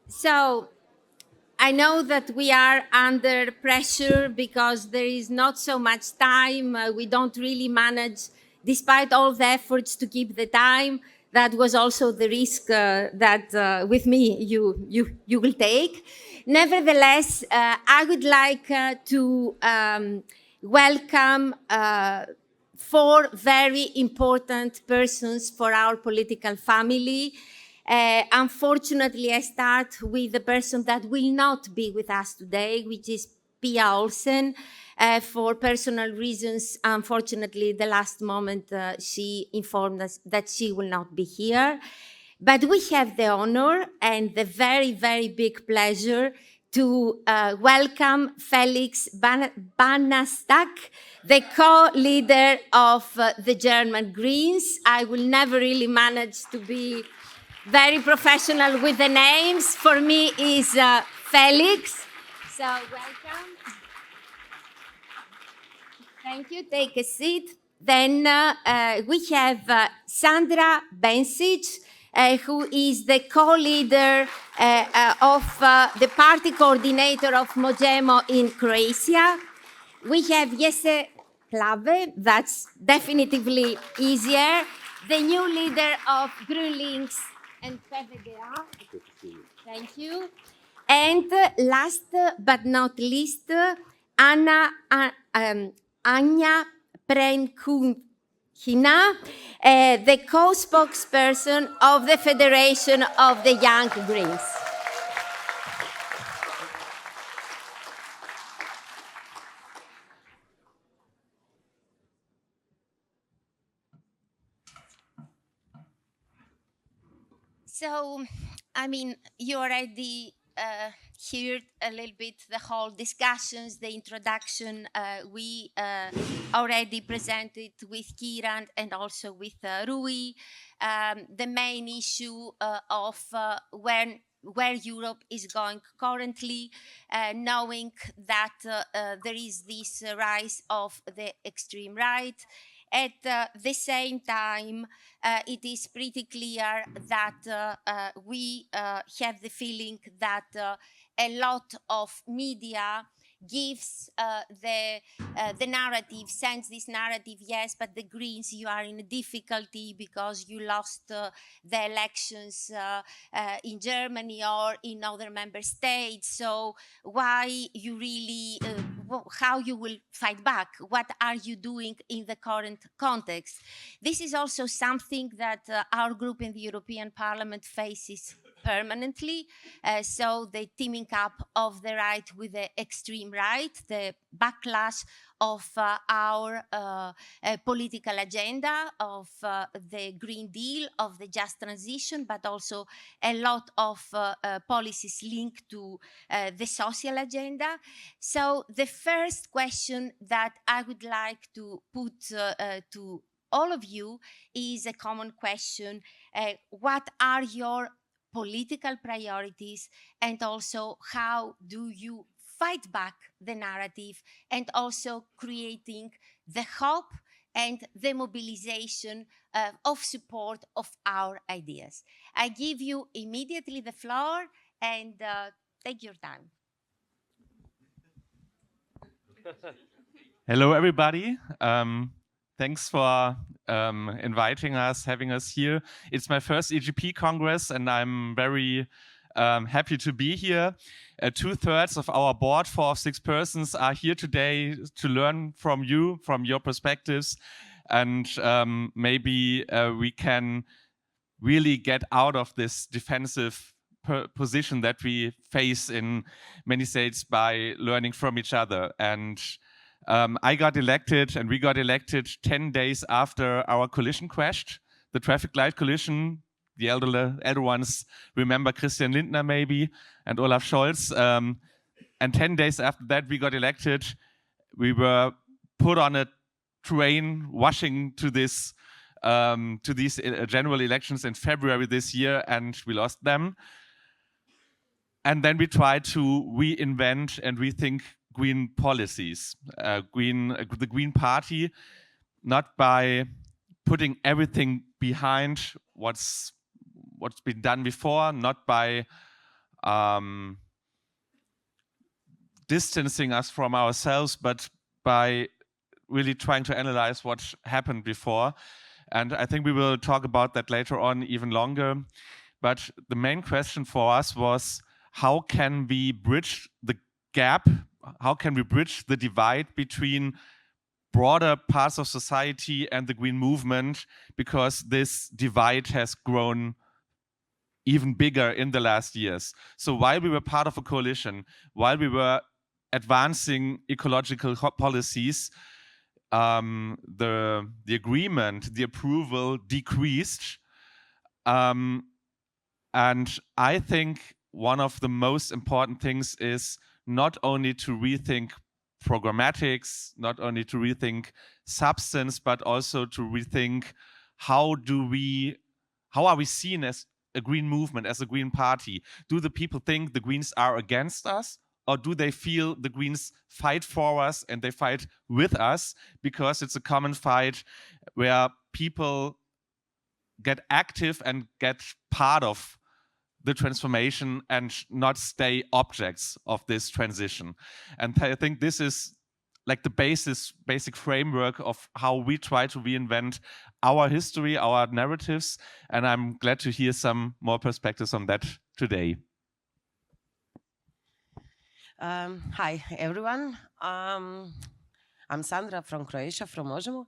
So I know that we are under pressure because there is not so much time. We don't really manage, despite all the efforts to keep the time. That was also the risk that with me you will take. Nevertheless, I would like to welcome four very important persons for our political family. Unfortunately, I start with the person that will not be with us today, which is Pia Olsen. For personal reasons, unfortunately, the last moment she informed us that she will not be here. But we have the honor and the very, very big pleasure to welcome Felix Banastak, the co-leader of the German Greens. I will never really manage to be very professional with the names. For me is Felix. So welcome. Thank you. Take a seat. Then we have Sandra Benčić, who is the co-leader of the party coordinator of Možemo in Croatia. We have Jesse Klaver, that's definitively easier, the new leader of GroenLinks PvdA. Thank you. And last but not least, Anja Prenkuhina, the co-spokesperson of the Federation of the Young Greens. So, I mean, you already heard a little bit the whole discussions, the introduction we already presented with Kiran and also with Rui. The main issue of where Europe is going currently, knowing that there is this rise of the extreme right. At the same time, it is pretty clear that we have the feeling that a lot of media gives the narrative, sends this narrative, yes, but the Greens, you are in a difficulty because you lost the elections in Germany or in other member states. So why you really, how you will fight back? What are you doing in the current context? This is also something that our group in the European Parliament faces permanently. So the teaming up of the right with the extreme right, the backlash of our political agenda, of the Green Deal, of the just transition, but also a lot of policies linked to the social agenda. So the first question that I would like to put to all of you is a common question. What are your political priorities, and also how do you fight back the narrative, and also creating the hope and the mobilization of support of our ideas? I give you immediately the floor, and take your time. Hello, everybody. Thanks for inviting us, having us here. It's my first EGP Congress, and I'm very happy to be here. 2/3 of our board, 4 of 6 persons, are here today to learn from you, from your perspectives, and maybe we can really get out of this defensive position that we face in many states by learning from each other. And I got elected, and we got elected 10 days after our coalition crashed, the traffic light coalition. The elder ones remember Christian Lindner maybe, and Olaf Scholz. And 10 days after that, we got elected. We were put on a train rushing to these general elections in February this year, and we lost them. And then we tried to reinvent and rethink green policies, the Green Party, not by putting everything behind what's been done before, not by distancing us from ourselves, but by really trying to analyze what happened before. And I think we will talk about that later on even longer. But the main question for us was, how can we bridge the gap? How can we bridge the divide between broader parts of society and the green movement? Because this divide has grown even bigger in the last years. So while we were part of a coalition, while we were advancing ecological policies, the agreement, the approval decreased. And I think one of the most important things is not only to rethink programmatics, not only to rethink substance, but also to rethink how are we seen as a green movement, as a green party? Do the people think the Greens are against us? Or do they feel the Greens fight for us and they fight with us because it's a common fight where people get active and get part of the transformation and not stay objects of this transition? And I think this is like the basic framework of how we try to reinvent our history, our narratives. And I'm glad to hear some more perspectives on that today. Hi, everyone. I'm Sandra from Croatia, from Možemo.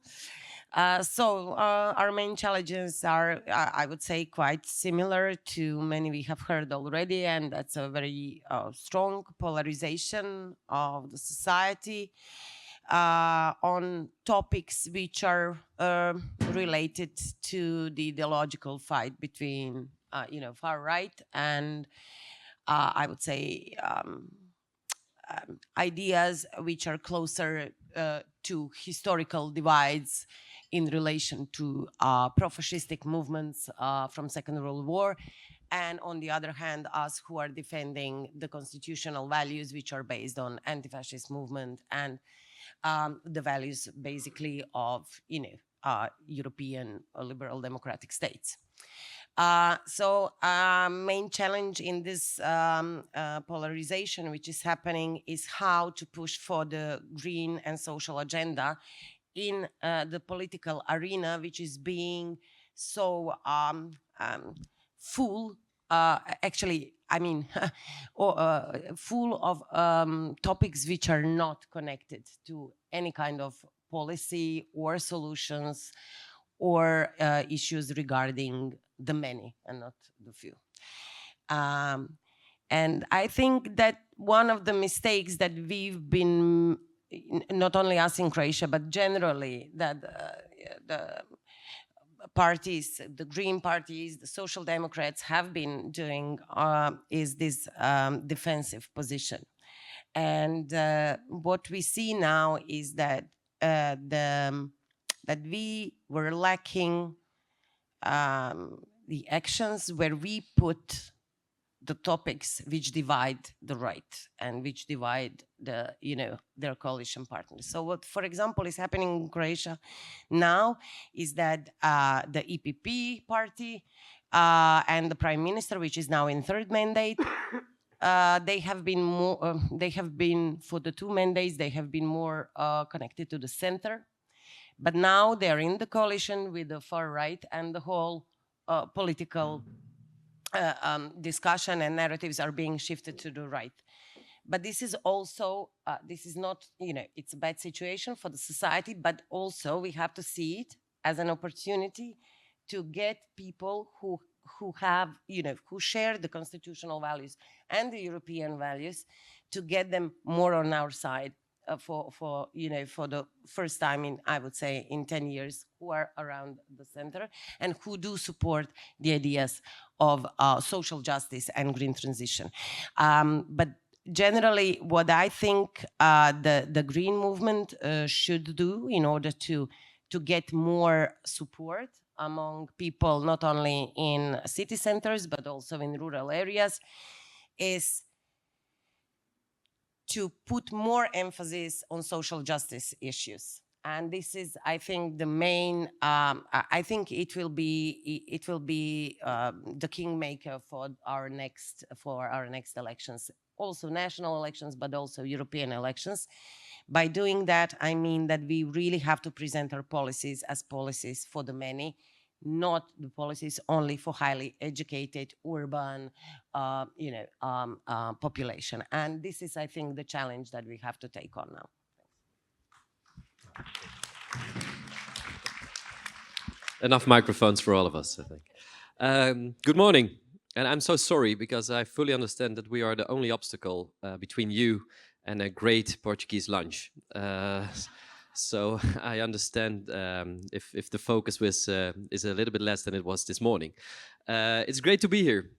Our main challenges are, I would say, quite similar to many we have heard already, and that's a very strong polarization of the society on topics which are related to the ideological fight between, far right and, I would say, ideas which are closer to historical divides in relation to pro-fascistic movements from Second World War, and on the other hand, us who are defending the constitutional values which are based on anti-fascist movement and the values basically of European liberal democratic states. Main challenge in this polarization which is happening is how to push for the green and social agenda in the political arena, which is being so full, full of topics which are not connected to any kind of policy or solutions or issues regarding the many and not the few. And I think that one of the mistakes that we've been, not only us in Croatia, but generally, that the parties, the Green parties, the Social Democrats have been doing is this defensive position. And what we see now is that that we were lacking the actions where we put the topics which divide the right and which divide the, their coalition partners. So what, for example, is happening in Croatia now is that the EPP party and the prime minister, which is now in third mandate, they have been for the 2 mandates, they have been more connected to the center. But now they're in the coalition with the far right, and the whole political discussion and narratives are being shifted to the right. But this is also, this is not, it's a bad situation for the society, but also we have to see it as an opportunity to get people who have, who share the constitutional values and the European values, to get them more on our side. For the first time in, I would say, in 10 years, who are around the center and who do support the ideas of social justice and green transition. But generally, what I think the green movement should do in order to get more support among people, not only in city centers, but also in rural areas, is to put more emphasis on social justice issues And this is, I think, the main. I think it will be the kingmaker for our next elections, also national elections, but also European elections. By doing that, I mean that we really have to present our policies as policies for the many, not the policies only for highly educated urban, population. And this is, I think, the challenge that we have to take on now. Enough microphones for all of us, I think. Good morning. And I'm so sorry, because I fully understand that we are the only obstacle between you and a great Portuguese lunch. So I understand if the focus is a little bit less than it was this morning. It's great to be here.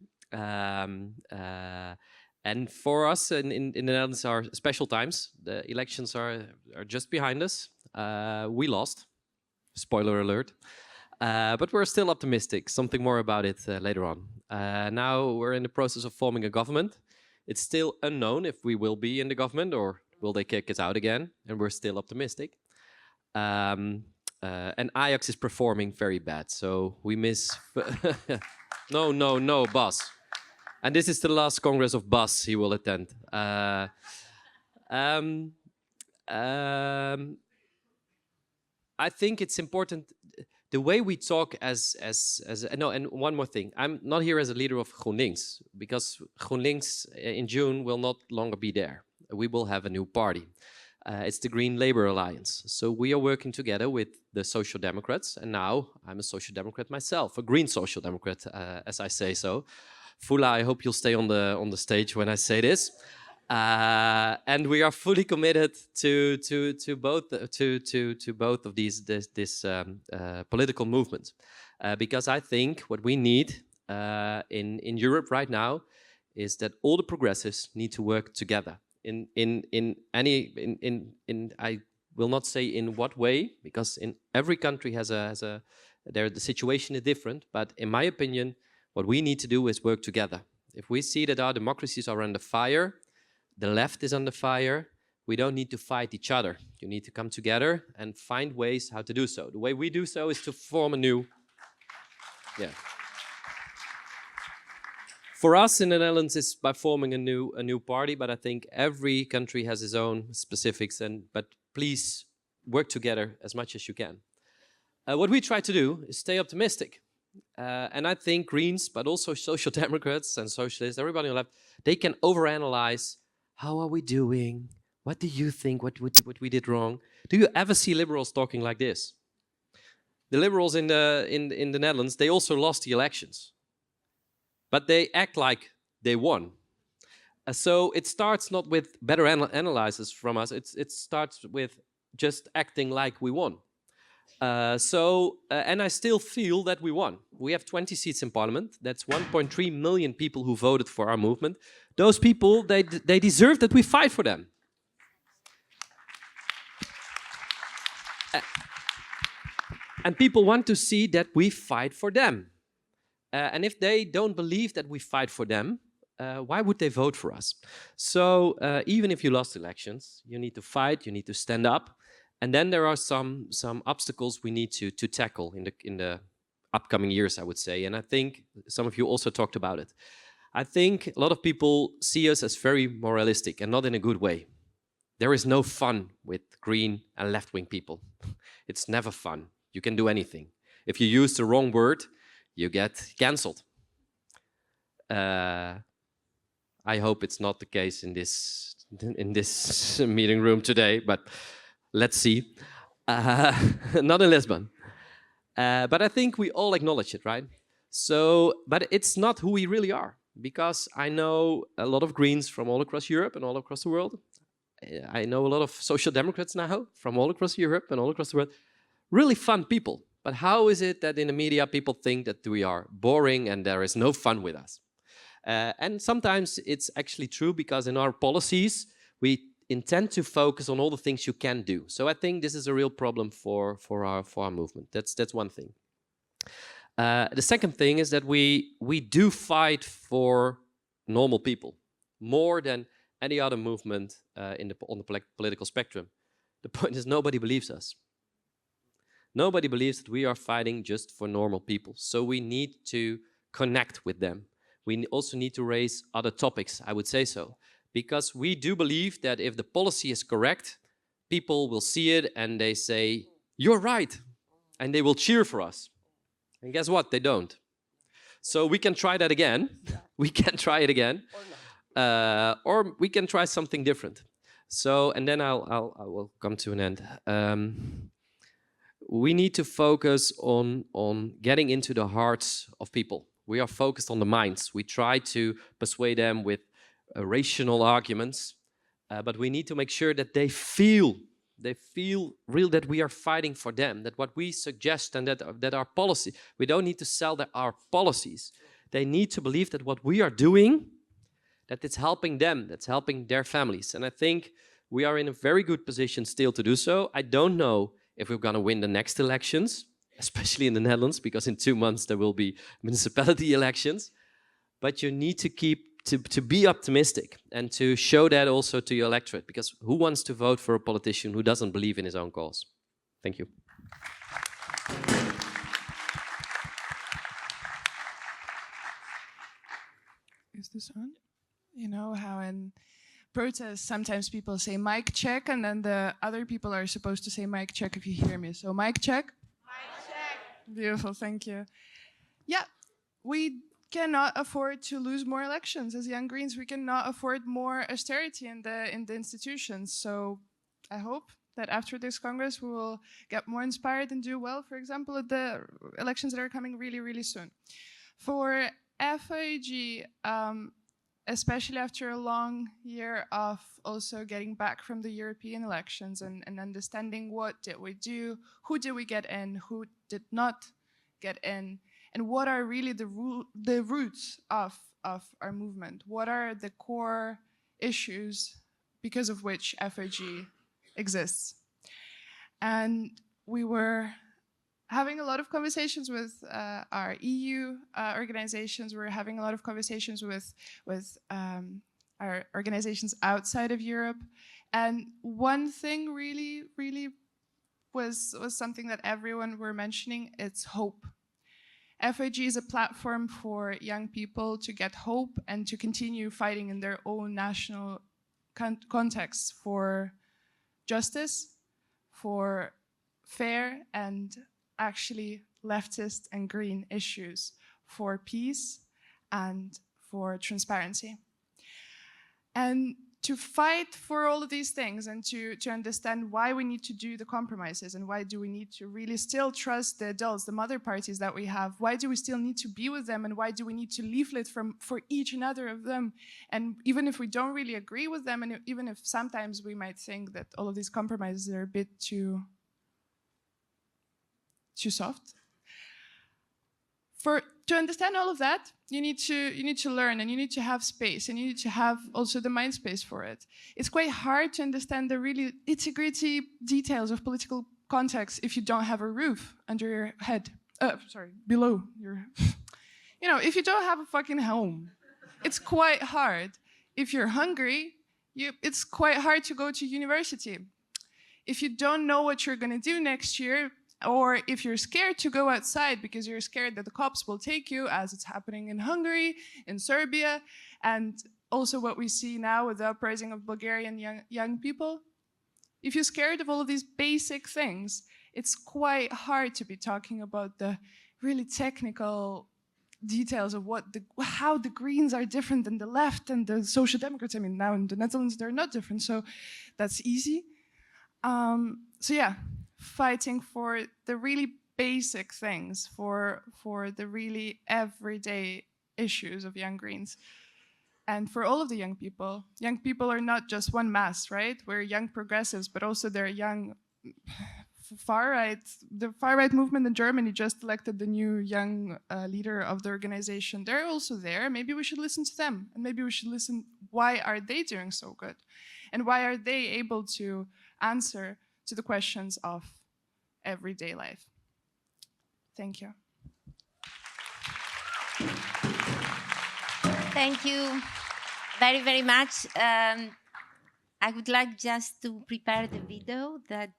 And for us in the Netherlands are special times. The elections are just behind us. We lost. Spoiler alert. But we're still optimistic. Something more about it later on. Now we're in the process of forming a government. It's still unknown if we will be in the government or will they kick us out again. And we're still optimistic. And Ajax is performing very bad. So we miss... No, Bas. And this is the last Congress of Bas he will attend. I think it's important... The way we talk no, and one more thing. I'm not here as a leader of GroenLinks, because GroenLinks in June will not longer be there. We will have a new party. It's the Green Labour Alliance. So we are working together with the Social Democrats, and now I'm a Social Democrat myself, a Green Social Democrat, as I say so. Fula, I hope you'll stay on the stage when I say this. And we are fully committed to both of these political movements, because I think what we need in Europe right now is that all the progressives need to work together. I will not say in what way, because in every country the situation is different. But in my opinion, what we need to do is work together. If we see that our democracies are under fire, the left is under fire, we don't need to fight each other. You need to come together and find ways how to do so. The way we do so is to form a new... Yeah. For us in the Netherlands, it's by forming a new party, but I think every country has its own specifics. But please work together as much as you can. What we try to do is stay optimistic. And I think Greens, but also Social Democrats and Socialists, everybody on the left, they can overanalyze. How are we doing? What do you think? What we did wrong? Do you ever see liberals talking like this? The liberals in the Netherlands, they also lost the elections, but they act like they won. So it starts not with better analysis from us. It starts with just acting like we won. And I still feel that we won. We have 20 seats in parliament. That's 1.3 million people who voted for our movement. Those people, they deserve that we fight for them. And people want to see that we fight for them. And if they don't believe that we fight for them, why would they vote for us? So even if you lost elections, you need to fight, you need to stand up. And then there are some obstacles we need to tackle in the upcoming years, I would say. And I think some of you also talked about it. I think a lot of people see us as very moralistic and not in a good way. There is no fun with green and left-wing people. It's never fun. You can do anything. If you use the wrong word, you get cancelled. I hope it's not the case in this meeting room today, but let's see. Not in Lisbon. But I think we all acknowledge it, right? So, but it's not who we really are, because I know a lot of Greens from all across Europe and all across the world. I know a lot of Social Democrats now from all across Europe and all across the world. Really fun people. But how is it that in the media people think that we are boring and there is no fun with us? And sometimes it's actually true, because in our policies, we intend to focus on all the things you can do. So I think this is a real problem for our movement. That's one thing. The second thing is that we do fight for normal people more than any other movement on the political spectrum. The point is, nobody believes us. Nobody believes that we are fighting just for normal people. So we need to connect with them. We also need to raise other topics, I would say so. Because we do believe that if the policy is correct, people will see it and they say, you're right. And they will cheer for us. And guess what? They don't. So we can try that again. We can try it again. Or we can try something different. So, and then I will come to an end. We need to focus on getting into the hearts of people. We are focused on the minds. We try to persuade them with rational arguments, but we need to make sure that they feel real, that we are fighting for them, that what we suggest and that our policy, we don't need to sell our policies. They need to believe that what we are doing, that it's helping them, that's helping their families. And I think we are in a very good position still to do so. I don't know if we're going to win the next elections, especially in the Netherlands, because in 2 months there will be municipality elections. But you need to to be optimistic and to show that also to your electorate, because who wants to vote for a politician who doesn't believe in his own cause? Thank you. Is this on? You know how in protests sometimes people say mic check and then the other people are supposed to say mic check if you hear me. So mic check? Mic check. Beautiful, thank you. Yeah, we cannot afford to lose more elections. As Young Greens, we cannot afford more austerity in the institutions. So I hope that after this Congress we will get more inspired and do well, for example, at the elections that are coming really, really soon. For FIG, especially after a long year of also getting back from the European elections and understanding what did we do, who did we get in, who did not get in, and what are really the roots of our movement? What are the core issues because of which FIG exists? And we were having a lot of conversations with our EU organizations. We're having a lot of conversations with our organizations outside of Europe. And one thing really was something that everyone were mentioning, it's hope. FIG is a platform for young people to get hope and to continue fighting in their own national context for justice, for fair and actually leftist and green issues, for peace and for transparency. And to fight for all of these things and to understand why we need to do the compromises and why do we need to really still trust the adults, the mother parties that we have, why do we still need to be with them and why do we need to leaflet for each and other of them? And even if we don't really agree with them and even if sometimes we might think that all of these compromises are a bit too soft. To understand all of that, you need to learn and you need to have space and you need to have also the mind space for it. It's quite hard to understand the really itty-gritty details of political context if you don't have a roof under your head. Below your... You know, if you don't have a fucking home, it's quite hard. If you're hungry, it's quite hard to go to university. If you don't know what you're going to do next year, or if you're scared to go outside because you're scared that the cops will take you, as it's happening in Hungary, in Serbia, and also what we see now with the uprising of Bulgarian young people. If you're scared of all of these basic things, it's quite hard to be talking about the really technical details of how the Greens are different than the left and the Social Democrats. I mean, now in the Netherlands, they're not different, so that's easy. So yeah. Fighting for the really basic things, for the really everyday issues of Young Greens. And for all of the young people. Young people are not just one mass, right? We're young progressives, but also they're young far-right. The far-right movement in Germany just elected the new young leader of the organization. They're also there. Maybe we should listen to them. And maybe we should listen, why are they doing so good? And why are they able to answer to the questions of everyday life. Thank you. Thank you very, very much. I would like just to prepare the video that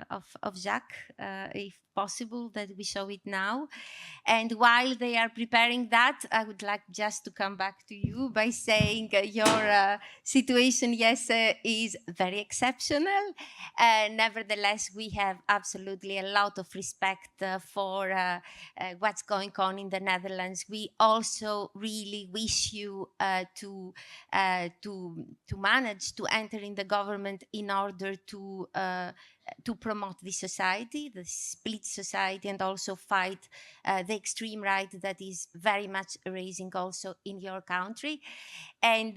of Jacques, if possible, that we show it now. And while they are preparing that, I would like just to come back to you by saying your situation, yes, is very exceptional. Nevertheless, we have absolutely a lot of respect for what's going on in the Netherlands. We also really wish you to manage to enter in the government in order to promote the society, the split society, and also fight the extreme right that is very much raising also in your country. And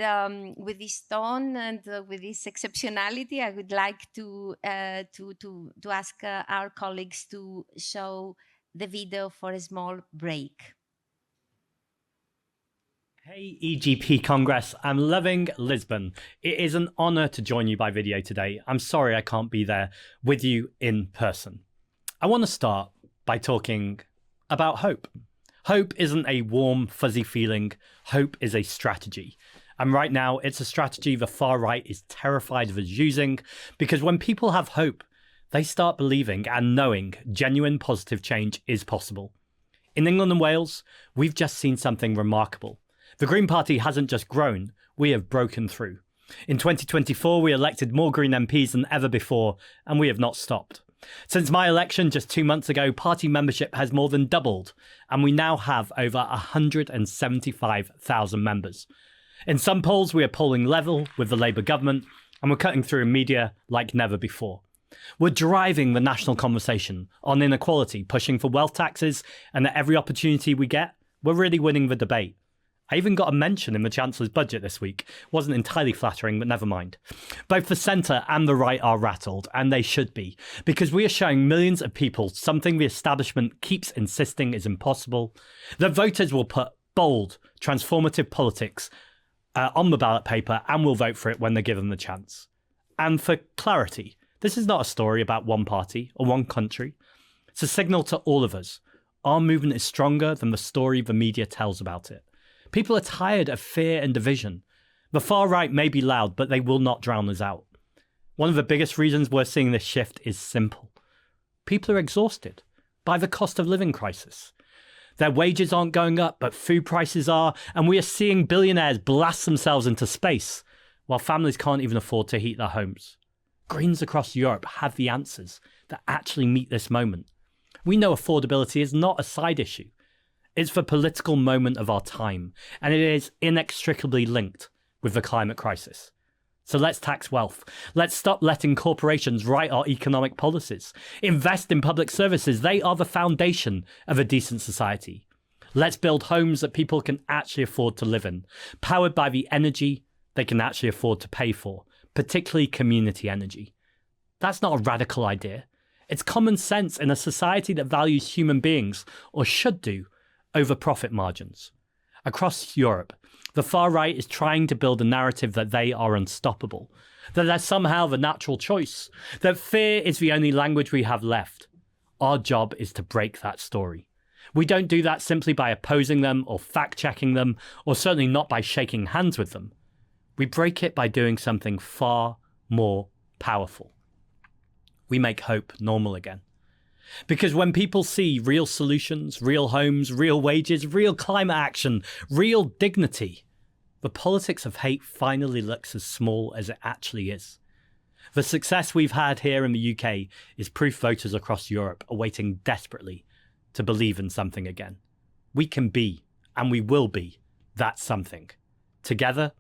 with this tone and with this exceptionality, I would like to ask our colleagues to show the video for a small break. Hey EGP Congress, I'm loving Lisbon. It is an honor to join you by video today. I'm sorry I can't be there with you in person. I want to start by talking about hope. Hope isn't a warm, fuzzy feeling. Hope is a strategy. And right now, it's a strategy the far right is terrified of us using, because when people have hope, they start believing and knowing genuine positive change is possible. In England and Wales, we've just seen something remarkable. The Green Party hasn't just grown, we have broken through. In 2024, we elected more Green MPs than ever before, and we have not stopped. Since my election just 2 months ago, party membership has more than doubled, and we now have over 175,000 members. In some polls, we are polling level with the Labour government, and we're cutting through in media like never before. We're driving the national conversation on inequality, pushing for wealth taxes, and at every opportunity we get, we're really winning the debate. I even got a mention in the Chancellor's budget this week. Wasn't entirely flattering, but never mind. Both the centre and the right are rattled, and they should be, because we are showing millions of people something the establishment keeps insisting is impossible, that voters will put bold, transformative politics on the ballot paper and will vote for it when they're given the chance. And for clarity, this is not a story about one party or one country. It's a signal to all of us. Our movement is stronger than the story the media tells about it. People are tired of fear and division. The far right may be loud, but they will not drown us out. One of the biggest reasons we're seeing this shift is simple. People are exhausted by the cost of living crisis. Their wages aren't going up, but food prices are, and we are seeing billionaires blast themselves into space, while families can't even afford to heat their homes. Greens across Europe have the answers that actually meet this moment. We know affordability is not a side issue. It's the political moment of our time, and it is inextricably linked with the climate crisis. So let's tax wealth. Let's stop letting corporations write our economic policies. Invest in public services. They are the foundation of a decent society. Let's build homes that people can actually afford to live in, powered by the energy they can actually afford to pay for, particularly community energy. That's not a radical idea. It's common sense in a society that values human beings, or should do, over profit margins. Across Europe, the far right is trying to build a narrative that they are unstoppable, that they're somehow the natural choice, that fear is the only language we have left. Our job is to break that story. We don't do that simply by opposing them or fact-checking them, or certainly not by shaking hands with them. We break it by doing something far more powerful. We make hope normal again. Because when people see real solutions, real homes, real wages, real climate action, real dignity, the politics of hate finally looks as small as it actually is. The success we've had here in the UK is proof voters across Europe are waiting desperately to believe in something again. We can be, and we will be, that something. Together,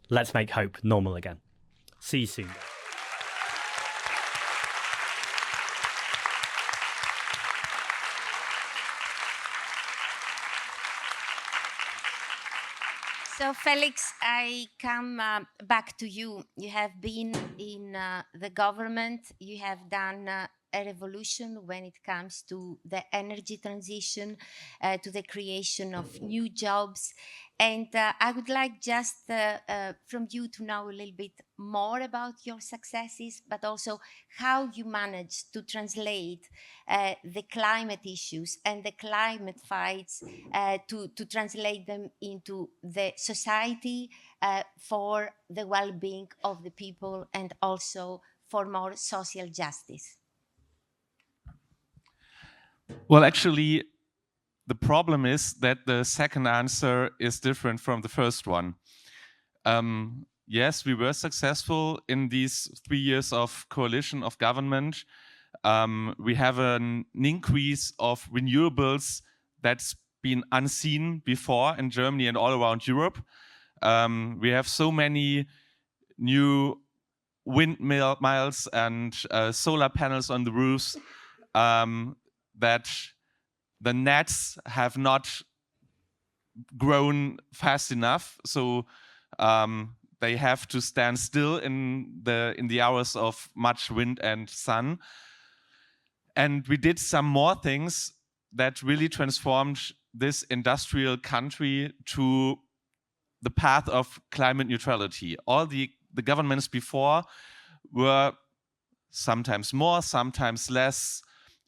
let's make hope normal again. See you soon. So, Felix, I come back to you. You have been in the government. You have done a revolution when it comes to the energy transition, to the creation of new jobs. And I would like just from you to know a little bit more about your successes, but also how you managed to translate the climate issues and the climate fights to translate them into the society for the well-being of the people and also for more social justice. Well, actually, the problem is that the second answer is different from the first one. Yes, we were successful in these 3 years of coalition of government. We have an increase of renewables that's been unseen before in Germany and all around Europe. We have so many new windmills and solar panels on the roofs that the nets have not grown fast enough, so they have to stand still in the hours of much wind and sun. And we did some more things that really transformed this industrial country to the path of climate neutrality. All the governments before were sometimes more, sometimes less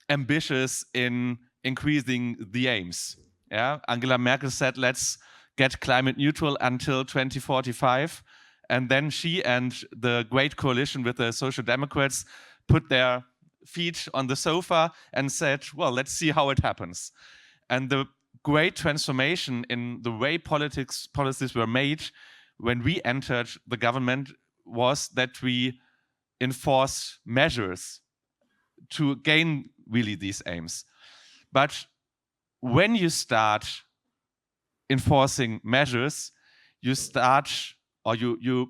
ambitious in increasing the aims. Yeah, Angela Merkel said, let's get climate neutral until 2045. And then she and the great coalition with the Social Democrats put their feet on the sofa and said, well, let's see how it happens. And the great transformation in the way policies were made when we entered the government was that we enforced measures to gain really these aims. But when you start enforcing measures, you start, or you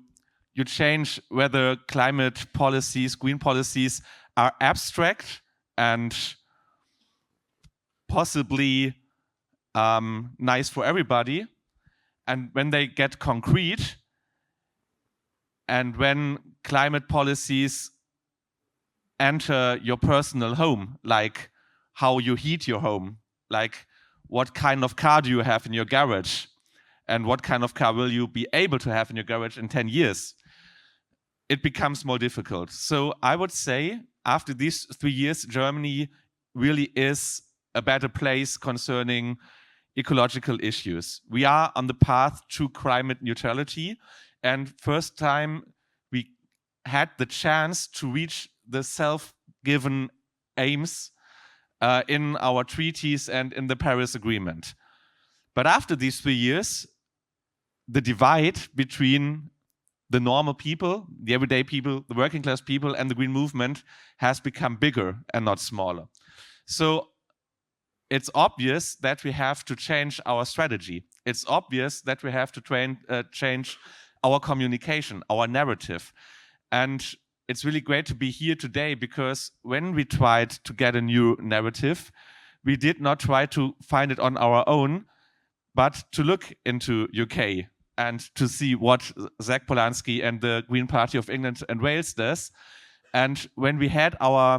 change whether climate policies, green policies are abstract and possibly nice for everybody. And when they get concrete, and when climate policies enter your personal home, like how you heat your home, like what kind of car do you have in your garage, and what kind of car will you be able to have in your garage in 10 years, it becomes more difficult. So I would say after these 3 years, Germany really is a better place concerning ecological issues. We are on the path to climate neutrality, and first time we had the chance to reach the self-given aims in our treaties and in the Paris Agreement. But after these 3 years, the divide between the normal people, the everyday people, the working class people, and the green movement has become bigger and not smaller. So it's obvious that we have to change our strategy. It's obvious that we have to change our communication, our narrative. And it's really great to be here today, because when we tried to get a new narrative, we did not try to find it on our own, but to look into UK and to see what Zach Polanski and the Green Party of England and Wales does. And when we had our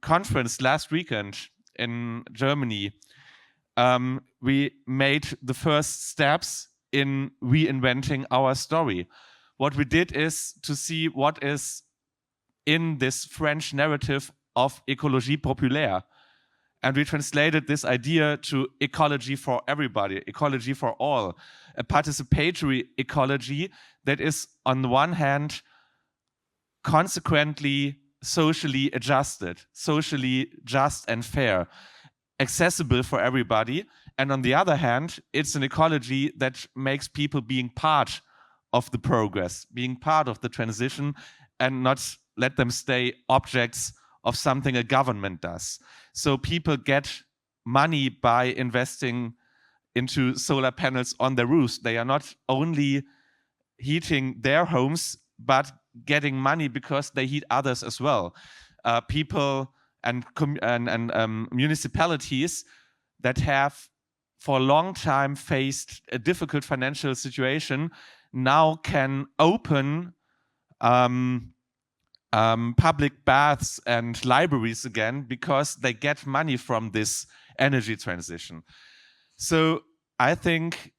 conference last weekend in Germany, we made the first steps in reinventing our story. What we did is to see what is in this French narrative of écologie populaire. And we translated this idea to ecology for everybody, ecology for all, a participatory ecology that is, on the one hand, consequently socially adjusted, socially just and fair, accessible for everybody. And on the other hand, it's an ecology that makes people being part of the progress, being part of the transition, and not let them stay objects of something a government does. So people get money by investing into solar panels on their roofs. They are not only heating their homes, but getting money because they heat others as well. People and municipalities that have for a long time faced a difficult financial situation now can open public baths and libraries again because they get money from this energy transition. So I think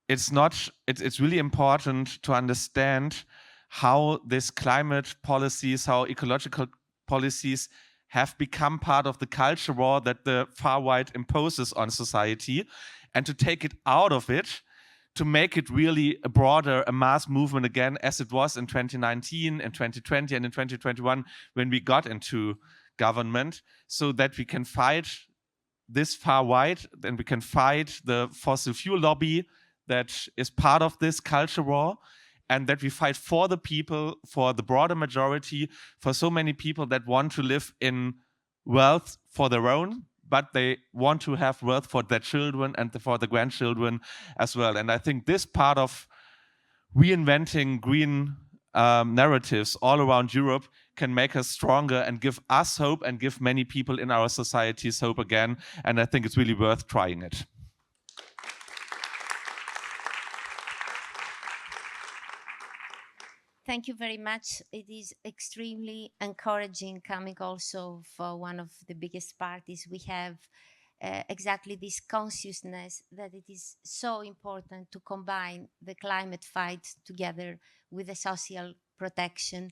it's really important to understand how these climate policies, how ecological policies have become part of the culture war that the far right imposes on society, and to take it out of it, to make it really a broader, a mass movement again, as it was in 2019, in 2020, and in 2021, when we got into government, so that we can fight this far right, then we can fight the fossil fuel lobby that is part of this culture war, and that we fight for the people, for the broader majority, for so many people that want to live in wealth for their own, but they want to have wealth for their children and for the grandchildren as well. And I think this part of reinventing green narratives all around Europe can make us stronger and give us hope and give many people in our societies hope again. And I think it's really worth trying it. Thank you very much. It is extremely encouraging coming also for one of the biggest parties. We have exactly this consciousness that it is so important to combine the climate fight together with the social protection.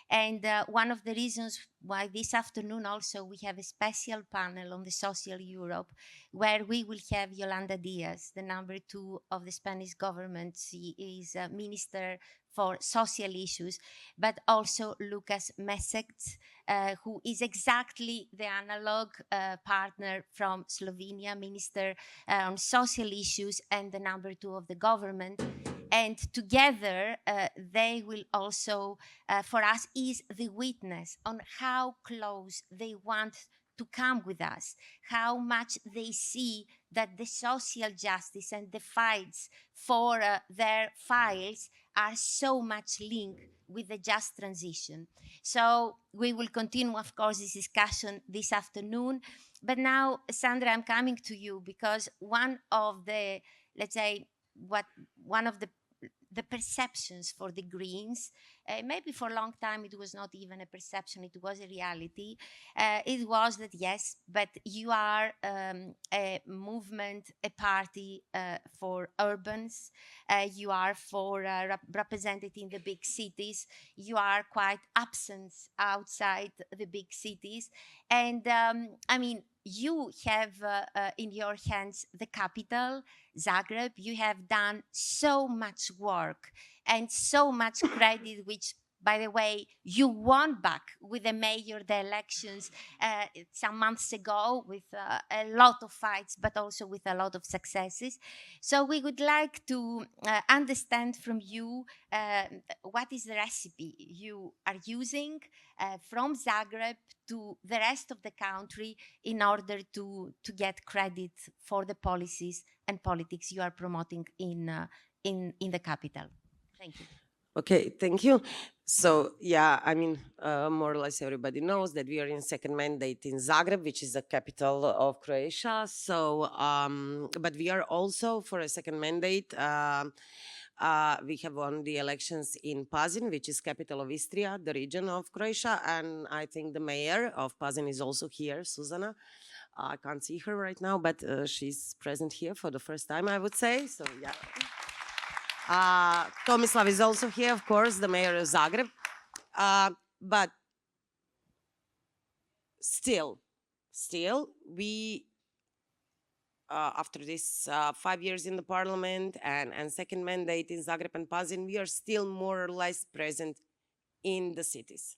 And one of the reasons why this afternoon also we have a special panel on the social Europe, where we will have Yolanda Diaz, the #2 of the Spanish government. She is a minister for social issues, but also Lucas Mesec, who is exactly the analog partner from Slovenia, minister on social issues and the #2 of the government. And together, they will also, for us, is the witness on how close they want to come with us, how much they see that the social justice and the fights for their files are so much linked with the just transition. So we will continue, of course, this discussion this afternoon. But now, Sandra, I'm coming to you because one of the, let's say, one of the perceptions for the Greens, maybe for a long time it was not even a perception, it was a reality. It was that, yes, but you are a movement, a party for urbans, you are for represented in the big cities, you are quite absent outside the big cities. And I mean, you have in your hands the capital, Zagreb. You have done so much work and so much credit, which, by the way, you won back with the mayor, the elections some months ago with a lot of fights, but also with a lot of successes. So we would like to understand from you what is the recipe you are using from Zagreb to the rest of the country in order to get credit for the policies and politics you are promoting in the capital. Thank you. Okay, thank you. So, yeah, I mean, more or less everybody knows that we are in second mandate in Zagreb, which is the capital of Croatia. So, but we are also for a second mandate. We have won the elections in Pazin, which is capital of Istria, the region of Croatia. And I think the mayor of Pazin is also here, Suzana. I can't see her right now, but she's present here for the first time, I would say. So, yeah. Tomislav is also here, of course, the mayor of Zagreb. But still, we, after this 5 years in the parliament and second mandate in Zagreb and Pazin, we are still more or less present in the cities.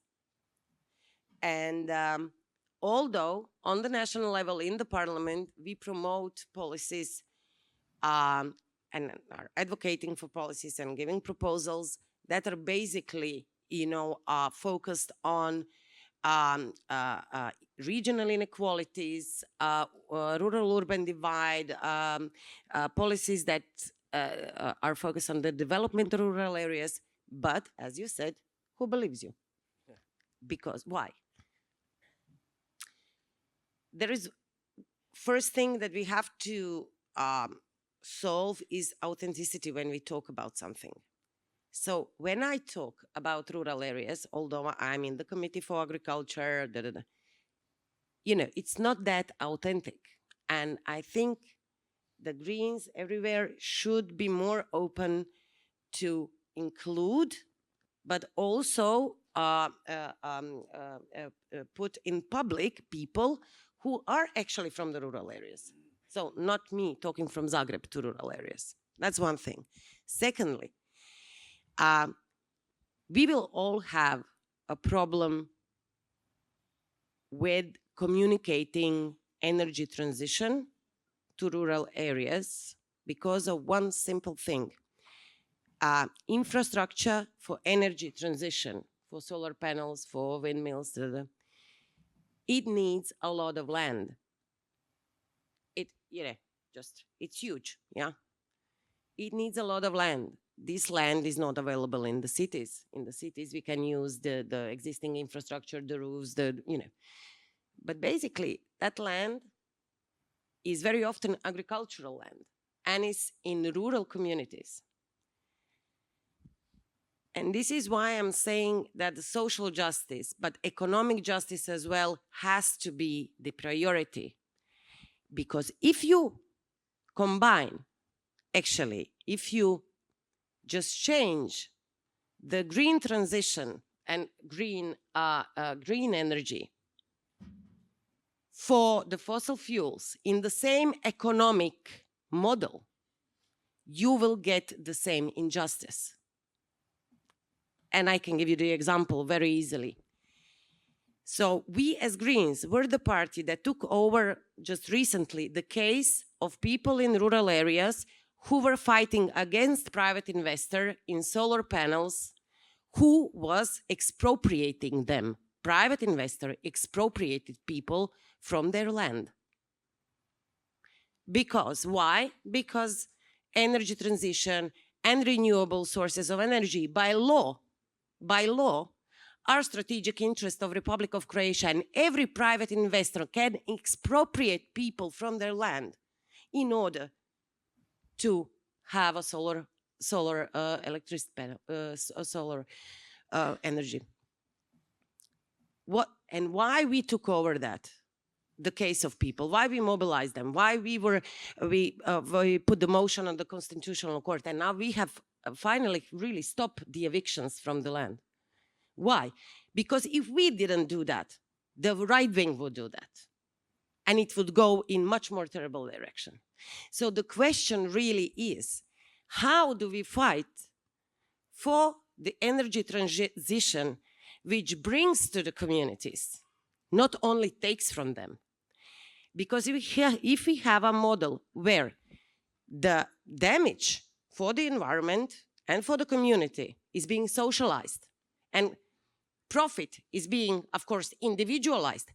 And although on the national level in the parliament, we promote policies and are advocating for policies and giving proposals that are basically, focused on regional inequalities, rural-urban divide, policies that are focused on the development of rural areas. But, as you said, who believes you? Yeah. Because, why? There is, first thing that we have to solve is authenticity when we talk about something. So when I talk about rural areas, although I'm in the Committee for Agriculture, it's not that authentic. And I think the Greens everywhere should be more open to include, but also put in public people who are actually from the rural areas. So not me talking from Zagreb to rural areas. That's one thing. Secondly, we will all have a problem with communicating energy transition to rural areas because of one simple thing. Infrastructure for energy transition, for solar panels, for windmills, it needs a lot of land. It's huge, yeah? It needs a lot of land. This land is not available in the cities. In the cities, we can use the existing infrastructure, the roofs, But basically, that land is very often agricultural land and is in rural communities. And this is why I'm saying that the social justice, but economic justice as well, has to be the priority. Because if you combine, actually, if you just change the green transition and green energy for the fossil fuels in the same economic model, you will get the same injustice. And I can give you the example very easily. So we as Greens were the party that took over just recently the case of people in rural areas who were fighting against private investor in solar panels who was expropriating them. Private investor expropriated people from their land. Because, why? Because energy transition and renewable sources of energy by law, are strategic interest of Republic of Croatia, and every private investor can expropriate people from their land in order to have a solar electricity panel, solar energy. What and why we took over that, the case of people, why we mobilized them, why we put the motion on the Constitutional Court, and now we have finally really stopped the evictions from the land. Why? Because if we didn't do that, the right wing would do that. And it would go in much more terrible direction. So the question really is, how do we fight for the energy transition which brings to the communities, not only takes from them? Because if we have a model where the damage for the environment and for the community is being socialized and profit is being, of course, individualized,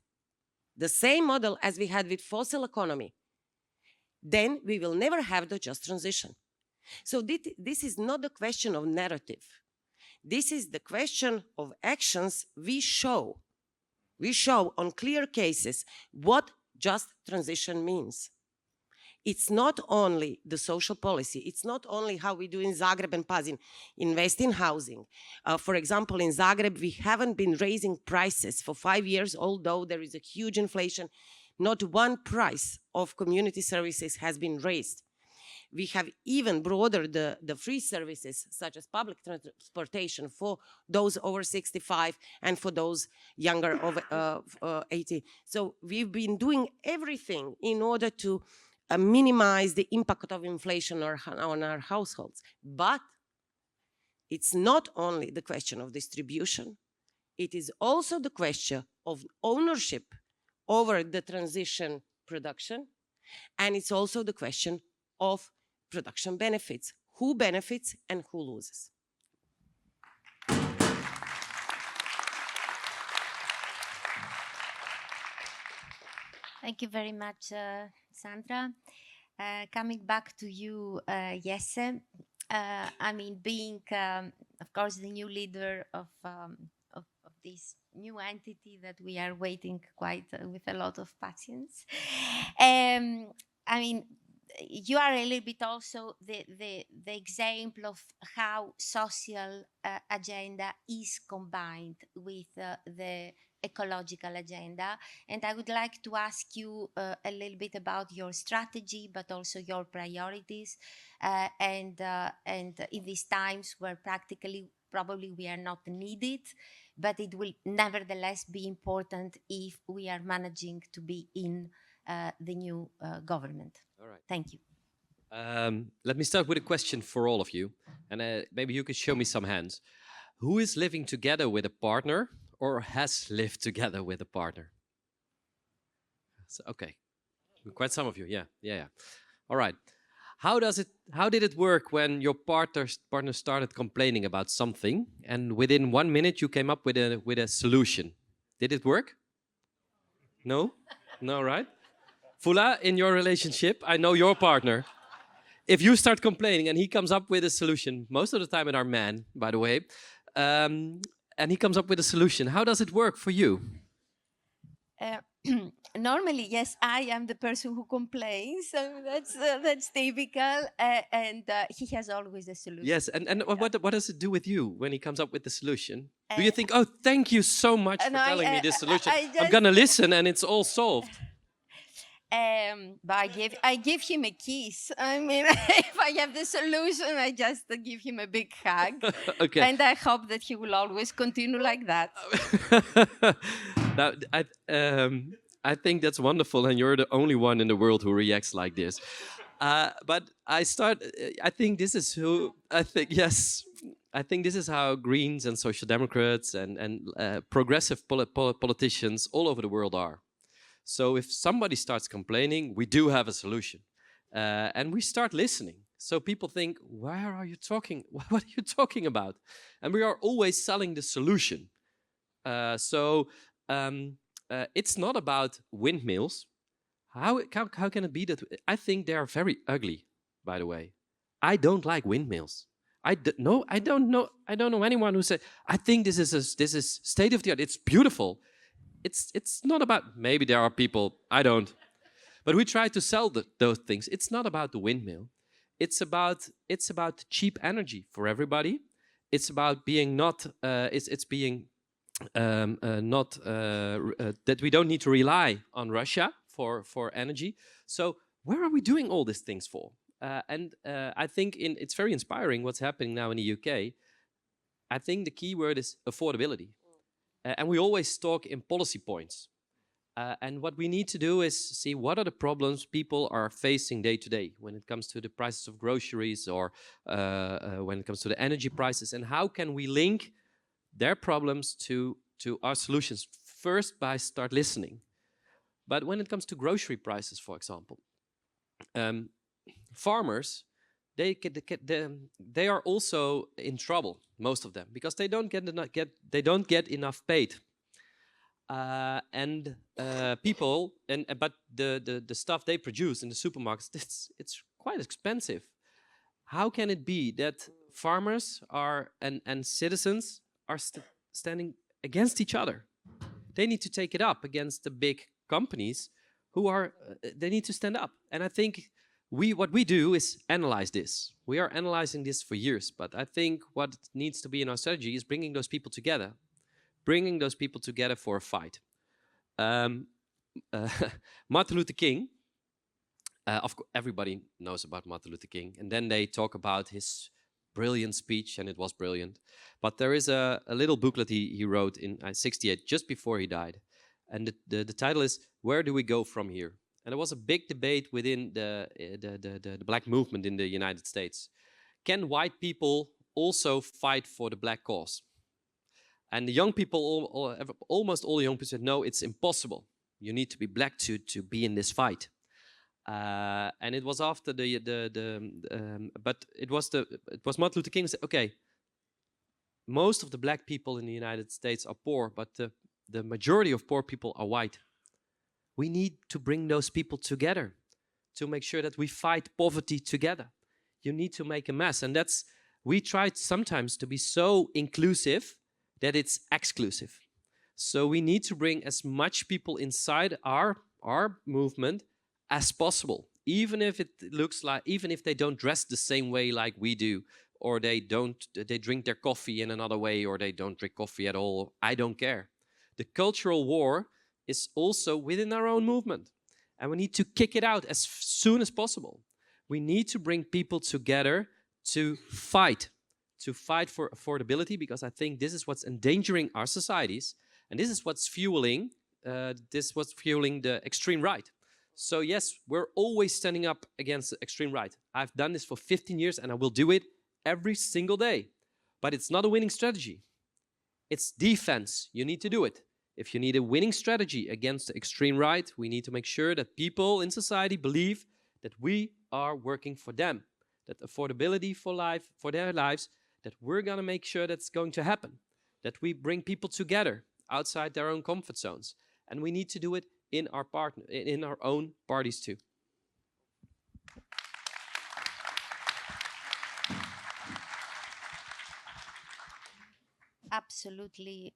the same model as we had with fossil economy, then we will never have the just transition. So this is not the question of narrative. This is the question of actions. We show on clear cases what just transition means. It's not only the social policy. It's not only how we do in Zagreb and Pazin, invest in housing. For example, in Zagreb, we haven't been raising prices for 5 years, although there is a huge inflation. Not one price of community services has been raised. We have even broadened the free services, such as public transportation for those over 65 and for those younger of 80. So we've been doing everything in order to minimize the impact of inflation on our households. But it's not only the question of distribution, it is also the question of ownership over the transition production, and it's also the question of production benefits. Who benefits and who loses? Thank you very much, Sandra. Coming back to you, Jesse, I mean, being, of course, the new leader of this new entity that we are waiting quite with a lot of patience. I mean, you are a little bit also the example of how social agenda is combined with the ecological agenda. And I would like to ask you a little bit about your strategy, but also your priorities. And in these times where practically probably we are not needed, but it will nevertheless be important if we are managing to be in the new government. All right. Thank you. Let me start with a question for all of you, and maybe you could show me some hands. Who is living together with a partner or has lived together with a partner? So, okay, quite some of you, yeah. All right. How did it work when your partner started complaining about something, and within 1 minute you came up with a solution? Did it work? No? No, right? Fula, in your relationship, I know your partner. If you start complaining and he comes up with a solution, most of the time it are men, by the way, and he comes up with a solution, how does it work for you? Normally, yes, I am the person who complains, so that's typical, and he has always a solution. Yes, and what does it do with you when he comes up with the solution? Do you think, oh, thank you so much for telling me this solution, I'm gonna listen and it's all solved? But I give him a kiss. I mean, if I have the solution, I just give him a big hug. Okay. And I hope that he will always continue like that. Now, I think that's wonderful, and you're the only one in the world who reacts like this. But I think this is how Greens and Social Democrats and progressive politicians all over the world are. So if somebody starts complaining, we do have a solution. And we start listening. So people think, where are you talking? What are you talking about? And we are always selling the solution. It's not about windmills. How can it be that? I think they are very ugly, by the way. I don't like windmills. I don't know anyone who said, I think this is state of the art. It's beautiful. It's not about, maybe there are people, I don't. But we try to sell those things. It's not about the windmill. It's about cheap energy for everybody. It's about being not, that we don't need to rely on Russia for energy. So where are we doing all these things for? I think it's very inspiring what's happening now in the UK. I think the key word is affordability. And we always talk in policy points. And what we need to do is see what are the problems people are facing day to day when it comes to the prices of groceries or when it comes to the energy prices, and how can we link their problems to our solutions, first by start listening. But when it comes to grocery prices, for example, farmers, they are also in trouble, most of them, because they don't get enough paid. People, but the stuff they produce in the supermarkets, it's quite expensive. How can it be that farmers are and citizens are standing against each other? They need to take it up against the big companies who are. They need to stand up, and I think what we do is analyze this. We are analyzing this for years, but I think what needs to be in our strategy is bringing those people together. Bringing those people together for a fight. Martin Luther King, everybody knows about Martin Luther King, and then they talk about his brilliant speech, and it was brilliant. But there is a little booklet he wrote in '68, just before he died, and the title is "Where Do We Go From Here?" And there was a big debate within the black movement in the United States. Can white people also fight for the black cause? And the young people, almost all the young people said, no, it's impossible. You need to be black to be in this fight. And it was after but it was Martin Luther King who said, okay, most of the black people in the United States are poor, but the majority of poor people are white. We need to bring those people together to make sure that we fight poverty together. You need to make a mess. And we try sometimes to be so inclusive that it's exclusive. So we need to bring as much people inside our movement as possible, even if it looks like, even if they don't dress the same way like we do, or they drink their coffee in another way, or they don't drink coffee at all. I don't care. The cultural war is also within our own movement, and we need to kick it out as soon as possible. We need to bring people together to fight for affordability, because I think this is what's endangering our societies, and this is what's fueling the extreme right. So yes, we're always standing up against the extreme right. I've done this for 15 years and I will do it every single day. But it's not a winning strategy. It's defense. You need to do it. If you need a winning strategy against the extreme right, we need to make sure that people in society believe that we are working for them, that affordability for life, for their lives, that we're going to make sure that's going to happen, that we bring people together outside their own comfort zones. And we need to do it in our own parties too. Absolutely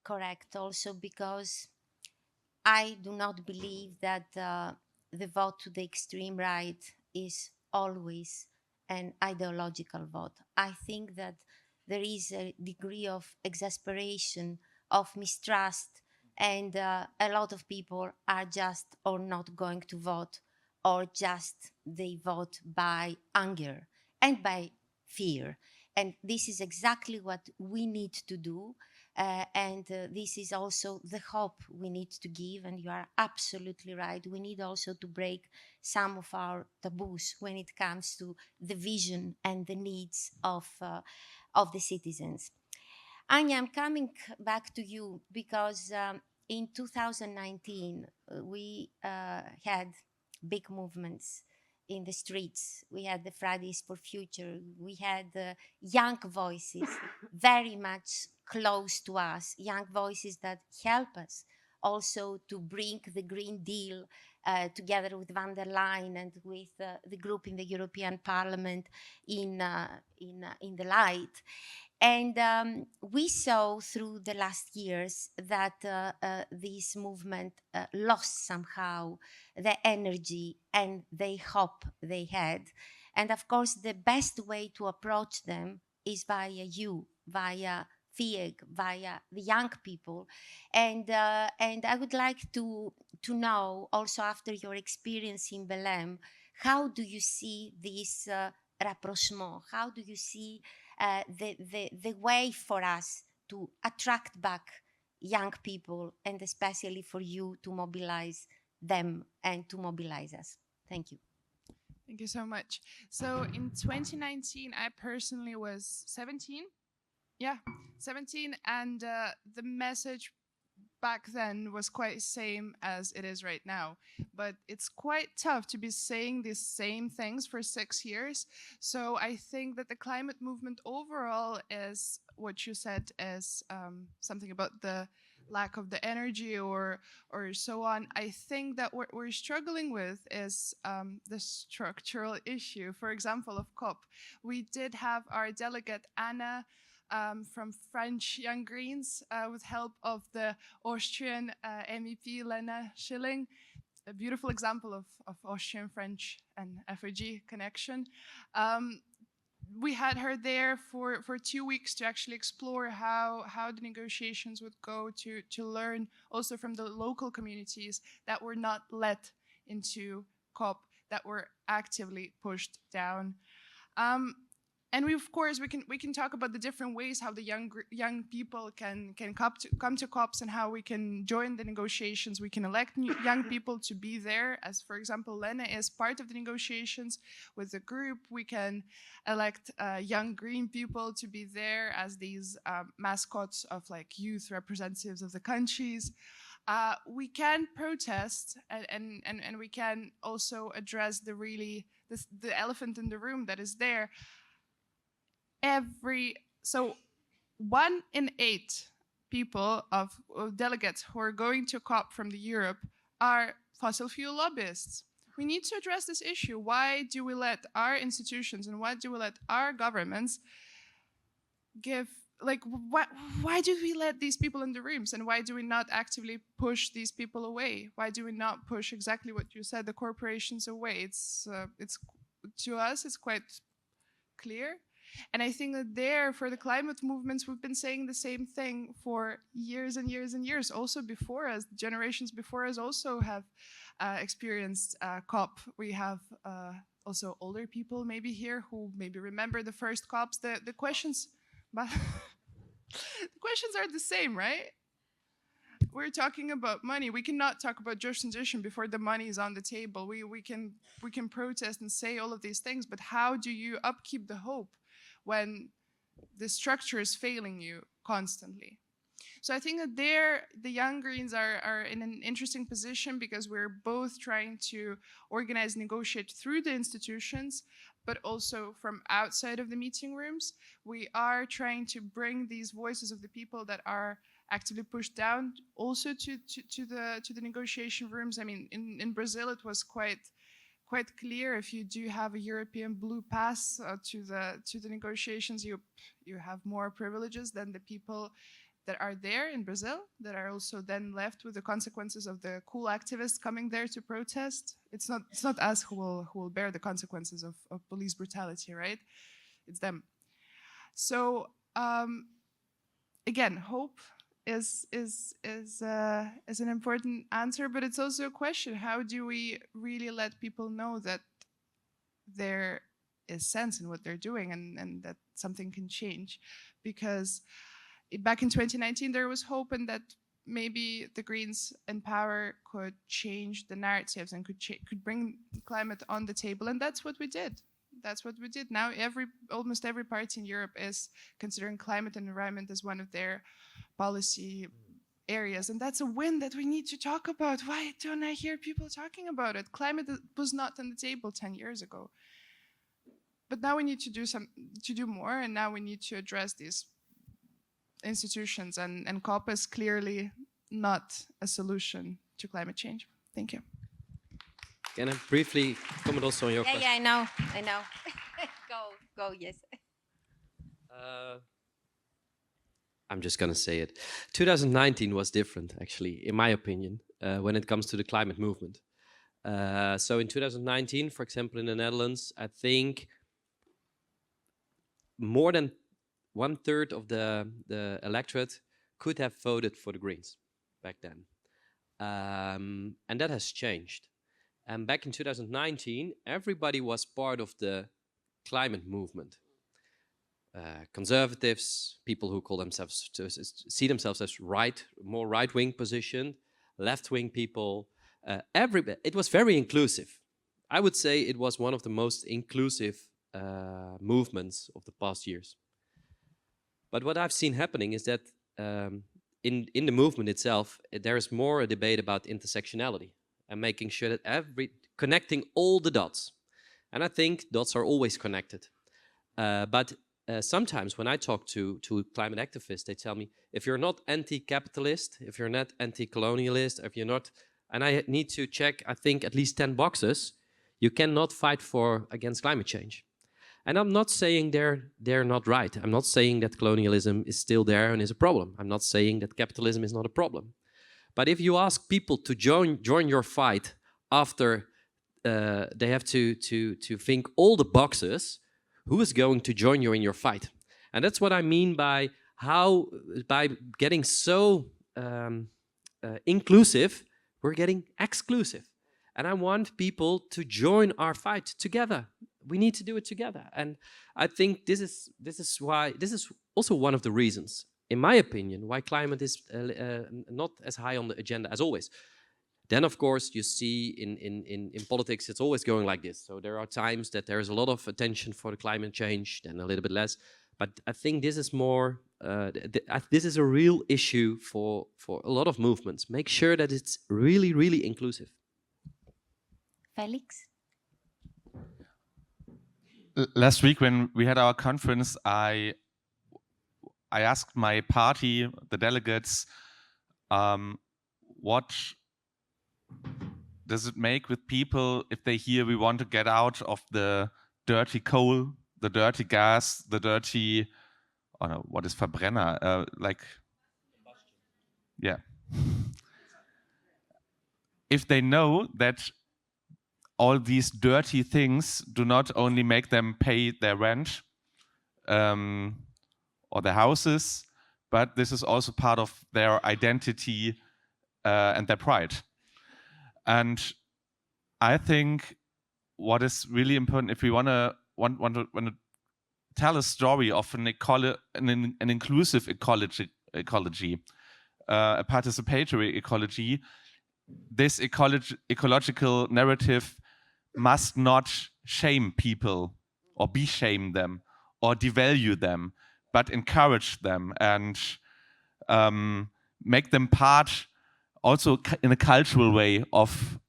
correct. Also, because I do not believe that the vote to the extreme right is always an ideological vote. I think that there is a degree of exasperation, of mistrust, and a lot of people are just or not going to vote, or just they vote by anger and by fear. And this is exactly what we need to do. And this is also the hope we need to give. And you are absolutely right. We need also to break some of our taboos when it comes to the vision and the needs of the citizens. Anya, I'm coming back to you because in 2019, we had big movements in the streets. We had the Fridays for Future. We had young voices very much close to us, young voices that help us also to bring the Green Deal together with van der Leyen and with the group in the European Parliament in the light. And we saw through the last years that this movement lost somehow the energy and the hope they had. And of course, the best way to approach them is via you, via FIEG, via the young people. And I would like to know, also after your experience in Belém, how do you see this rapprochement? How do you see the way for us to attract back young people, and especially for you to mobilize them and to mobilize us? Thank you. Thank you so much. So in 2019, I personally was 17. Yeah, 17. And the message back then was quite the same as it is right now. But it's quite tough to be saying these same things for 6 years. So I think that the climate movement overall is what you said is something about the lack of the energy or so on. I think that what we're struggling with is the structural issue. For example, of COP, we did have our delegate Anna from French Young Greens with help of the Austrian MEP Lena Schilling. A beautiful example of Austrian, French and FOG connection. We had her there for 2 weeks to actually explore how the negotiations would go, to learn also from the local communities that were not let into COP, that were actively pushed down. And we, of course, we can talk about the different ways how the young people can come to COPs and how we can join the negotiations. We can elect young people to be there, as for example, Lena is part of the negotiations with the group. We can elect young green people to be there as these mascots of like youth representatives of the countries. We can protest and we can also address the elephant in the room that is there. So 1 in 8 people of delegates who are going to COP from Europe are fossil fuel lobbyists. We need to address this issue. Why do we let our institutions and why do we let our governments why do we let these people in the rooms, and why do we not actively push these people away? Why do we not push exactly what you said, the corporations away? It's to us, it's quite clear. And I think that there, for the climate movements, we've been saying the same thing for years and years and years. Also before us, generations before us also have experienced COP. We have also older people maybe here who maybe remember the first COPs. The questions, but the questions are the same, right? We're talking about money. We cannot talk about just transition before the money is on the table. We can protest and say all of these things, but how do you upkeep the hope when the structure is failing you constantly? So I think that there, the Young Greens are in an interesting position because we're both trying to organize, negotiate through the institutions, but also from outside of the meeting rooms. We are trying to bring these voices of the people that are actively pushed down also to the negotiation rooms. I mean, in Brazil, it was quite clear. If you do have a European blue pass to the negotiations, you have more privileges than the people that are there in Brazil, that are also then left with the consequences of the cool activists coming there to protest. It's not us who will bear the consequences of police brutality, right? It's them. So again, hope is an important answer, but it's also a question: how do we really let people know that there is sense in what they're doing and that something can change? Because back in 2019, there was hope, and that maybe the Greens in power could change the narratives and could bring climate on the table, and that's what we did. That's what we did. Now almost every party in Europe is considering climate and environment as one of their policy areas, and that's a win that we need to talk about. Why don't I hear people talking about it? Climate was not on the table 10 years ago, but now we need to do more, and now we need to address these institutions, and COP is clearly not a solution to climate change. Thank you. Can I briefly comment also on your question? Yeah, I know. Go, yes. I'm just going to say it. 2019 was different, actually, in my opinion, when it comes to the climate movement. So in 2019, for example, in the Netherlands, I think more than 1/3 of the electorate could have voted for the Greens back then. And that has changed. And back in 2019, everybody was part of the climate movement. Conservatives, people who call themselves, see themselves as more right-wing positioned, left-wing people, it was very inclusive. I would say it was one of the most inclusive movements of the past years. But what I've seen happening is that in the movement itself, there is more a debate about intersectionality and making sure that connecting all the dots. And I think dots are always connected. But sometimes when I talk to climate activists, they tell me, if you're not anti-capitalist, if you're not anti-colonialist, if you're not, and I need to check, I think, at least 10 boxes, you cannot fight against climate change. And I'm not saying they're not right. I'm not saying that colonialism is still there and is a problem. I'm not saying that capitalism is not a problem. But if you ask people to join your fight after they have to think all the boxes, who is going to join you in your fight? And that's what I mean by getting so inclusive, we're getting exclusive. And I want people to join our fight together. We need to do it together. And I think this is also one of the reasons, in my opinion, why climate is not as high on the agenda as always. Then, of course, you see in politics, it's always going like this. So there are times that there is a lot of attention for the climate change, then a little bit less. But I think this is more, this is a real issue for a lot of movements. Make sure that it's really, really inclusive. Felix? Last week when we had our conference, I asked my party, the delegates, what does it make with people if they hear we want to get out of the dirty coal, the dirty gas, the dirty, oh no, what is Verbrenner? Like, yeah. If they know that all these dirty things do not only make them pay their rent, or their houses, but this is also part of their identity and their pride. And I think what is really important, if we want to tell a story of an inclusive ecology, a participatory ecology, this ecological narrative must not shame people or be-shame them or devalue them, but encourage them and make them part also in a cultural way of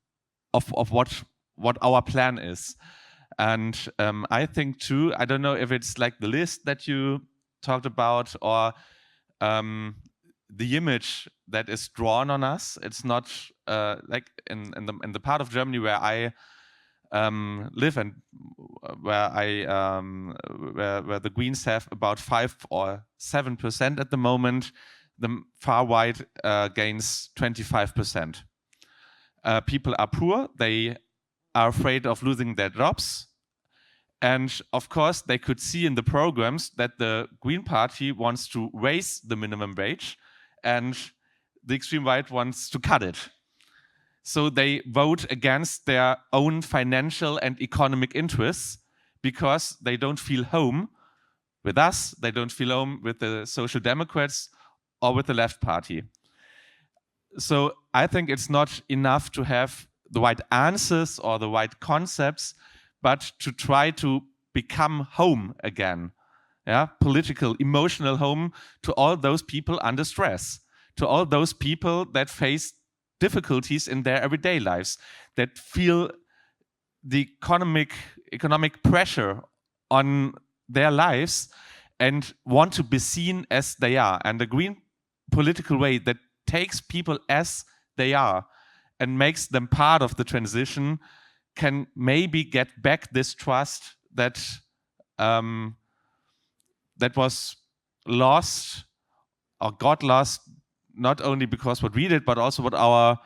what our plan is. And I think too, I don't know if it's like the list that you talked about or the image that is drawn on us. It's not like in the part of Germany where I live and where where the Greens have about 5 or 7% at the moment. The far right gains 25%. People are poor. They are afraid of losing their jobs. And of course, they could see in the programs that the Green Party wants to raise the minimum wage and the extreme right wants to cut it. So they vote against their own financial and economic interests because they don't feel home with us, they don't feel home with the Social Democrats or with the Left Party. So I think it's not enough to have the right answers or the right concepts, but to try to become home again. Yeah, political, emotional home to all those people under stress, to all those people that face difficulties in their everyday lives, that feel the economic pressure on their lives and want to be seen as they are. And the green political way that takes people as they are and makes them part of the transition can maybe get back this trust that that was lost or got lost, not only because what we did, but also what our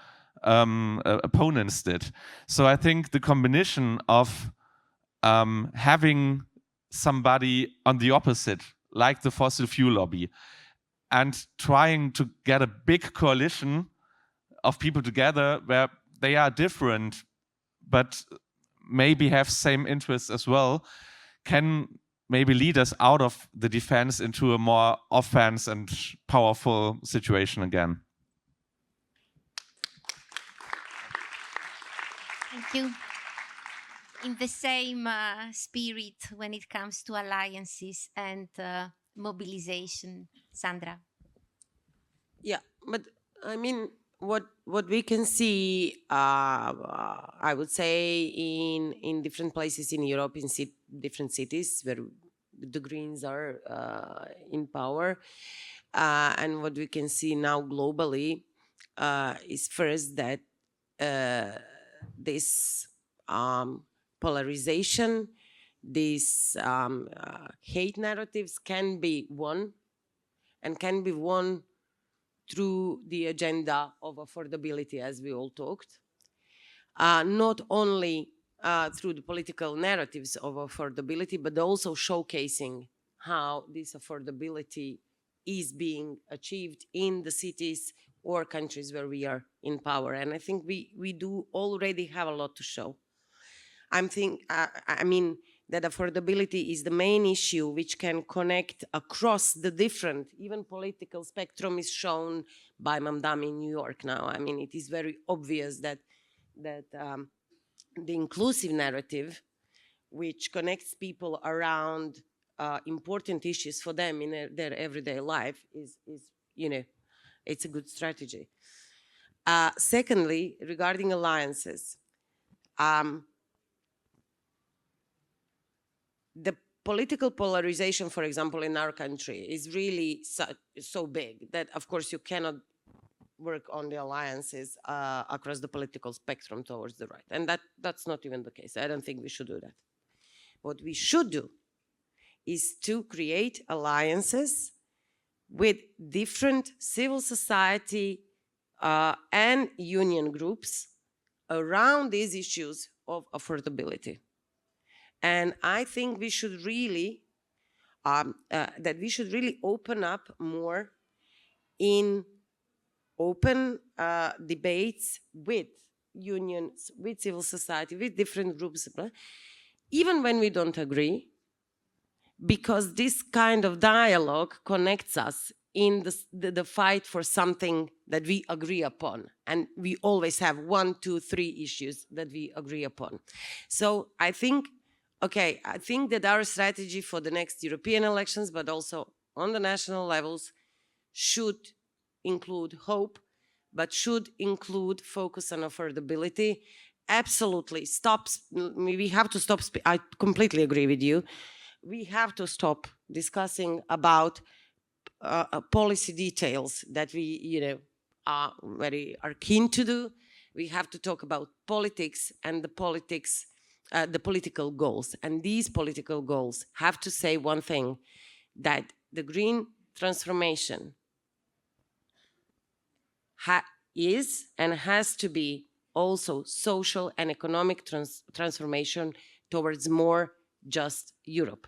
opponents did. So I think the combination of having somebody on the opposite, like the fossil fuel lobby, and trying to get a big coalition of people together where they are different, but maybe have same interests as well, can maybe lead us out of the defense into a more offense and powerful situation again. Thank you. In the same spirit when it comes to alliances and mobilization, Sandra. Yeah, but I mean, what we can see, I would say, in different places in Europe, in different cities where the Greens are in power, and what we can see now globally is first that this polarization, these hate narratives can be won, and can be won through the agenda of affordability, as we all talked, not only through the political narratives of affordability, but also showcasing how this affordability is being achieved in the cities or countries where we are in power. And I think we do already have a lot to show. I mean, that affordability is the main issue which can connect across the different, even political spectrum is shown by Mamdani in New York now. I mean, it is very obvious that the inclusive narrative, which connects people around important issues for them in their everyday life, is you know, it's a good strategy. Secondly, regarding alliances, the political polarization, for example, in our country is really so big that, of course, you cannot work on the alliances across the political spectrum towards the right. And that's not even the case. I don't think we should do that. What we should do is to create alliances with different civil society and union groups around these issues of affordability. And I think we should really that we should really open up more in open debates with unions, with civil society, with different groups, even when we don't agree, because this kind of dialogue connects us in the fight for something that we agree upon. And we always have 1, 2, 3 issues that we agree upon. So I think, okay, I think that our strategy for the next European elections, but also on the national levels, should include hope, but should include focus on affordability. Absolutely, we have to stop, I completely agree with you. We have to stop discussing about policy details that we, are keen to do. We have to talk about politics and the political goals. And these political goals have to say one thing, that the green transformation is and has to be also social and economic transformation towards more just Europe.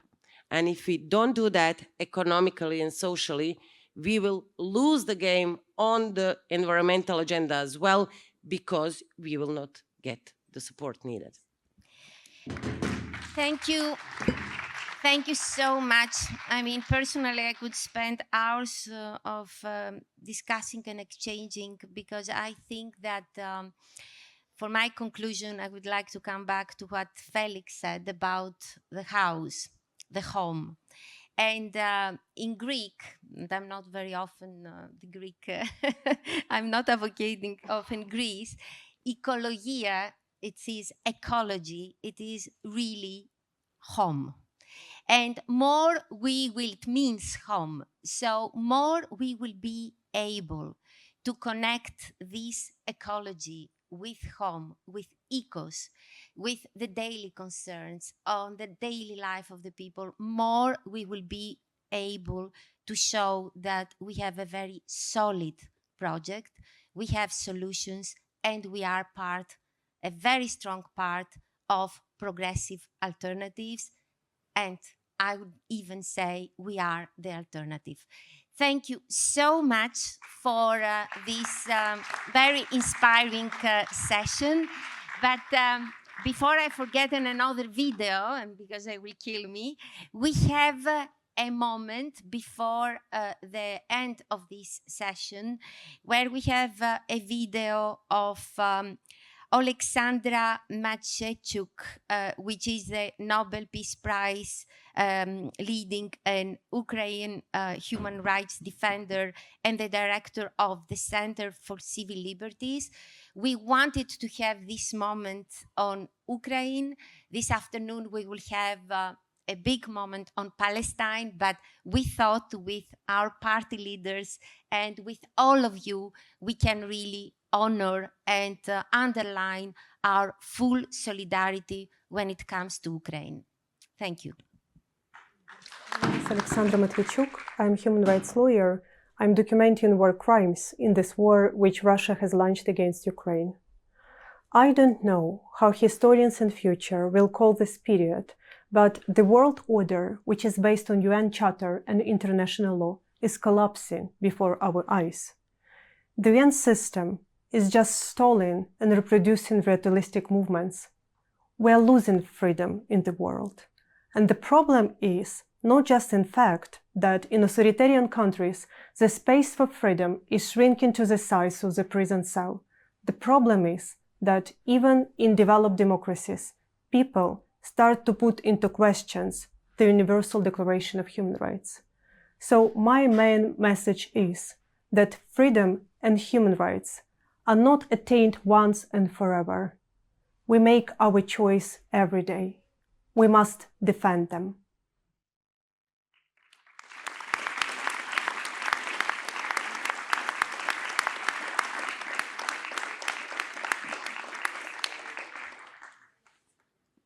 And if we don't do that economically and socially, we will lose the game on the environmental agenda as well, because we will not get the support needed. Thank you. Thank you so much. I mean, personally, I could spend hours of discussing and exchanging, because I think that for my conclusion, I would like to come back to what Felix said about the house, the home. And in Greek, and I'm not very often the Greek, I'm not advocating often Greece, ecologia, it is ecology, it is really home. And more it means home, so more we will be able to connect this ecology with home, with ecos, with the daily concerns on the daily life of the people, more we will be able to show that we have a very solid project, we have solutions, and we are a very strong part of progressive alternatives. And I would even say we are the alternative. Thank you so much for this very inspiring session. But before I forget in another video, and because they will kill me, we have a moment before the end of this session where we have a video of Alexandra Matvichuk, which is the Nobel Peace Prize leading an Ukrainian human rights defender and the director of the Center for Civil Liberties. We wanted to have this moment on Ukraine. This afternoon we will have a big moment on Palestine, but we thought with our party leaders and with all of you, we can really honor and underline our full solidarity when it comes to Ukraine. Thank you. My name is Alexandra Matvichuk. I'm a human rights lawyer. I'm documenting war crimes in this war which Russia has launched against Ukraine. I don't know how historians in future will call this period, but the world order, which is based on UN Charter and international law, is collapsing before our eyes. The UN system is just stalling and reproducing ritualistic movements. We are losing freedom in the world. And the problem is not just in fact that in authoritarian countries, the space for freedom is shrinking to the size of the prison cell. The problem is that even in developed democracies, people start to put into questions the Universal Declaration of Human Rights. So my main message is that freedom and human rights are not attained once and forever. We make our choice every day. We must defend them.